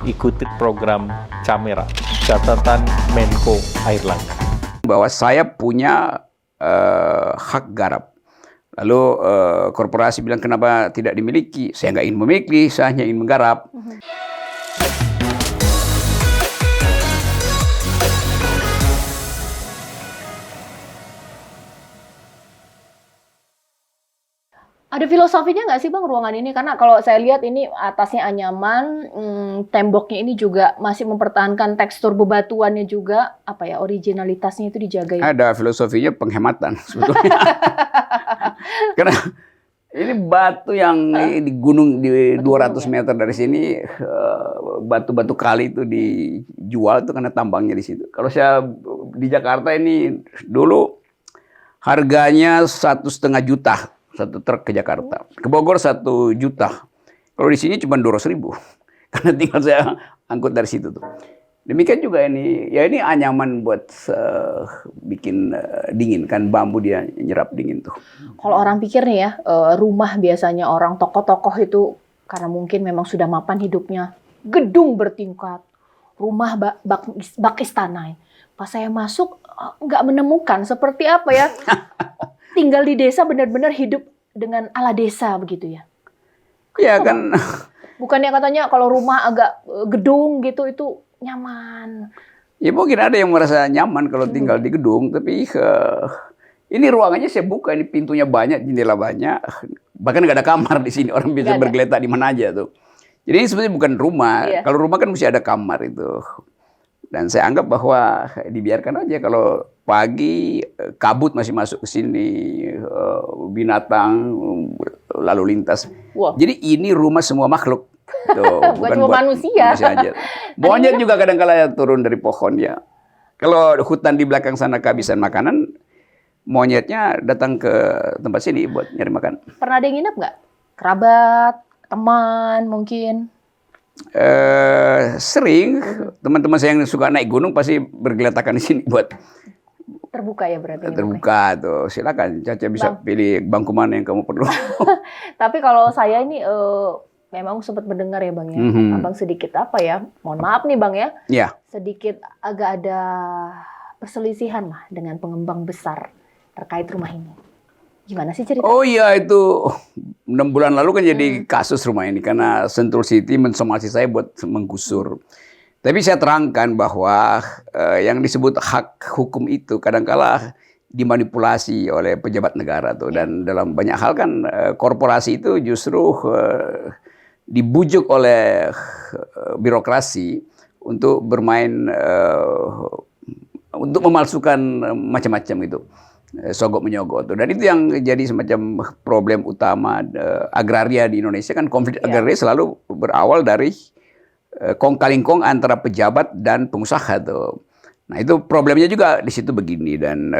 ikuti program Camera, catatan Menko Airlangga. Bahwa saya punya hak garap. Lalu korporasi bilang kenapa tidak dimiliki? Saya nggak ingin memiliki, saya hanya ingin menggarap. Ada filosofinya nggak sih Bang ruangan ini? Karena kalau saya lihat ini atasnya anyaman, temboknya ini juga masih mempertahankan tekstur bebatuannya juga, apa ya, originalitasnya itu dijaga ya? Ada filosofinya penghematan sebetulnya. Karena ini batu yang di gunung di 200 meter dari sini, batu-batu kali itu dijual itu karena tambangnya di situ. Kalau saya di Jakarta ini dulu harganya 1,5 juta. Satu truk ke Jakarta. Ke Bogor 1 juta. Kalau di sini cuma 200.000. Karena tinggal saya angkut dari situ tuh. Demikian juga ini. Ya ini anyaman buat bikin dingin. Kan bambu dia nyerap dingin tuh. Kalau orang pikir nih ya, rumah biasanya orang tokoh-tokoh itu karena mungkin memang sudah mapan hidupnya. Gedung bertingkat. Rumah bak istana. Pas saya masuk, nggak menemukan seperti apa ya. Tinggal di desa benar-benar hidup dengan ala desa begitu ya? Ya kan. Bukannya katanya kalau rumah agak gedung gitu itu nyaman. Ya mungkin ada yang merasa nyaman kalau tinggal di gedung, tapi ini ruangannya saya buka, ini pintunya banyak, jendela banyak, bahkan nggak ada kamar di sini, orang bisa bergeletak di mana aja tuh. Jadi ini sebenarnya bukan rumah. Iya. Kalau rumah kan mesti ada kamar itu. Dan saya anggap bahwa dibiarkan aja kalau pagi kabut masih masuk ke sini, binatang lalu lintas. Wow. Jadi ini rumah semua makhluk. Tuh, bukan cuma manusia. Aja. Monyet juga kadang-kala turun dari pohon ya. Kalau hutan di belakang sana kehabisan makanan, monyetnya datang ke tempat sini buat nyari makan. Pernah ada yang nginep nggak? Kerabat, teman mungkin? Sering teman-teman saya yang suka naik gunung pasti bergeletakan di sini buat terbuka ya berarti. Terbuka tuh, silakan Caca bisa pilih bangku mana yang kamu perlu. Tapi kalau saya ini memang sempat mendengar ya Bang ya, Abang sedikit apa ya, mohon maaf nih Bang ya, sedikit agak ada perselisihan lah dengan pengembang besar terkait rumah ini. Gimana sih cerita? Oh iya, itu 6 bulan lalu kan jadi kasus rumah ini karena Sentul City mensomasi saya buat menggusur. Tapi saya terangkan bahwa yang disebut hak hukum itu kadang-kala dimanipulasi oleh pejabat negara tuh, dan dalam banyak hal kan korporasi itu justru dibujuk oleh birokrasi untuk bermain untuk memalsukan macam-macam gitu. Sogok menyogok tuh. Dan itu yang jadi semacam problem utama agraria di Indonesia kan, konflik agraria selalu berawal dari kong-kalingkong antara pejabat dan pengusaha tuh. Nah itu problemnya juga di situ begini, dan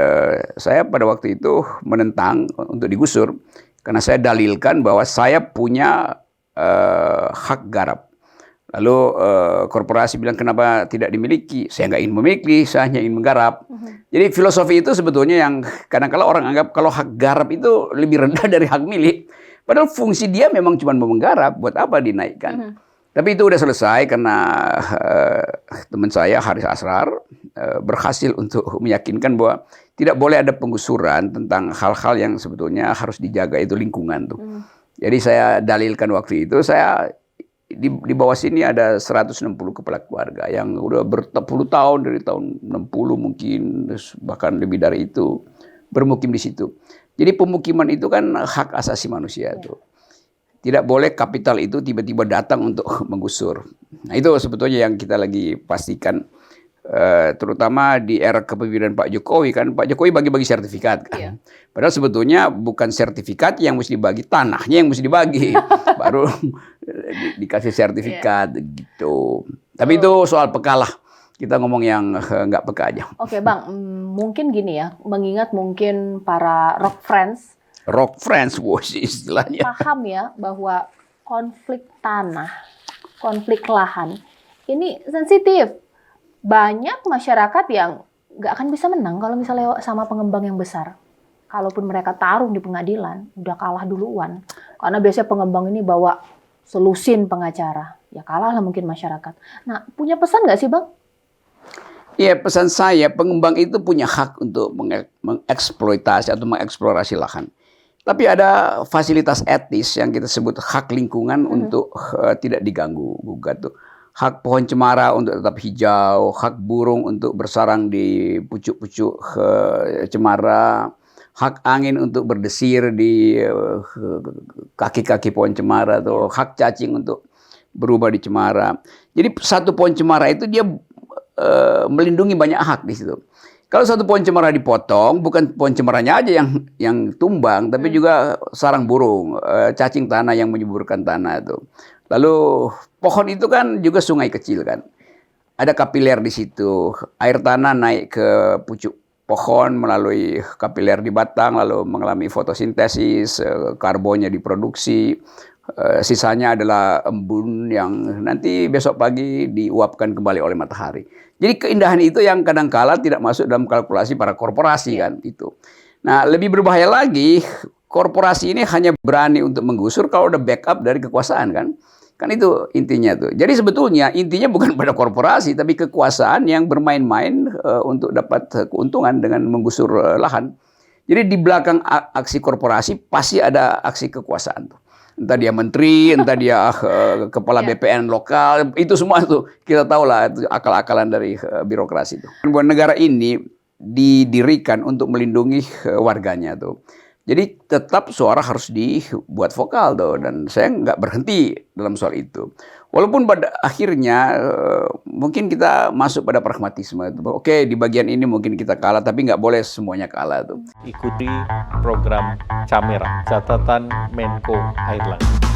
saya pada waktu itu menentang untuk digusur karena saya dalilkan bahwa saya punya hak garap. Lalu korporasi bilang kenapa tidak dimiliki? Saya nggak ingin memiliki, saya hanya ingin menggarap. Jadi filosofi itu sebetulnya yang kadang-kala orang anggap kalau hak garap itu lebih rendah dari hak milik. Padahal fungsi dia memang cuma menggarap, buat apa dinaikkan? Tapi itu udah selesai karena teman saya Haris Asrar berhasil untuk meyakinkan bahwa tidak boleh ada penggusuran tentang hal-hal yang sebetulnya harus dijaga, itu lingkungan tuh. Jadi saya dalilkan waktu itu, saya di bawah sini ada 160 kepala keluarga yang udah berpuluh tahun, dari tahun 60 mungkin, bahkan lebih dari itu, bermukim di situ. Jadi pemukiman itu kan hak asasi manusia tuh. Tidak boleh kapital itu tiba-tiba datang untuk menggusur. Nah itu sebetulnya yang kita lagi pastikan. Terutama di era kepemimpinan Pak Jokowi kan, Pak Jokowi bagi-bagi sertifikat kan. Padahal sebetulnya bukan sertifikat yang mesti dibagi, tanahnya yang mesti dibagi. Baru dikasih sertifikat gitu. Tapi itu soal peka lah. Kita ngomong yang nggak peka aja. Oke Bang, mungkin gini ya, mengingat mungkin para rock friends istilahnya. paham ya bahwa konflik tanah, konflik lahan ini sensitif. Banyak masyarakat yang nggak akan bisa menang kalau misalnya sama pengembang yang besar. Kalaupun mereka tarung di pengadilan, udah kalah duluan. Karena biasanya pengembang ini bawa selusin pengacara. ya kalah lah mungkin masyarakat. Nah, punya pesan nggak sih Bang? Iya, pesan saya, pengembang itu punya hak untuk mengeksploitasi atau mengeksplorasi lahan. Tapi ada fasilitas etis yang kita sebut hak lingkungan untuk tidak diganggu gugat tuh. Hak pohon cemara untuk tetap hijau, hak burung untuk bersarang di pucuk-pucuk cemara, hak angin untuk berdesir di kaki-kaki pohon cemara tuh, hak cacing untuk berubah di cemara. Jadi satu pohon cemara itu dia melindungi banyak hak di situ. Kalau satu pohon cemara dipotong, bukan pohon cemaranya aja yang tumbang, tapi juga sarang burung, cacing tanah yang menyuburkan tanah itu. Lalu pohon itu kan juga sungai kecil kan. Ada kapiler di situ. Air tanah naik ke pucuk pohon melalui kapiler di batang, lalu mengalami fotosintesis, karbonnya diproduksi. Sisanya adalah embun yang nanti besok pagi diuapkan kembali oleh matahari. Jadi keindahan itu yang kadang-kala tidak masuk dalam kalkulasi para korporasi kan itu. Nah, lebih berbahaya lagi, korporasi ini hanya berani untuk menggusur kalau ada backup dari kekuasaan kan. Kan itu intinya tuh. Jadi sebetulnya intinya bukan pada korporasi tapi kekuasaan yang bermain-main untuk dapat keuntungan dengan menggusur lahan. Jadi di belakang aksi korporasi pasti ada aksi kekuasaan tuh. Entah dia menteri, entah dia kepala BPN lokal, itu semua tuh kita tahu lah itu akal-akalan dari birokrasi itu. Buat negara ini didirikan untuk melindungi warganya tuh. Jadi tetap suara harus dibuat vokal tuh, dan saya nggak berhenti dalam soal itu. Walaupun pada akhirnya mungkin kita masuk pada pragmatisme. Oke, di bagian ini mungkin kita kalah, tapi nggak boleh semuanya kalah tuh. Ikuti program Camera, catatan Menko Airlangga.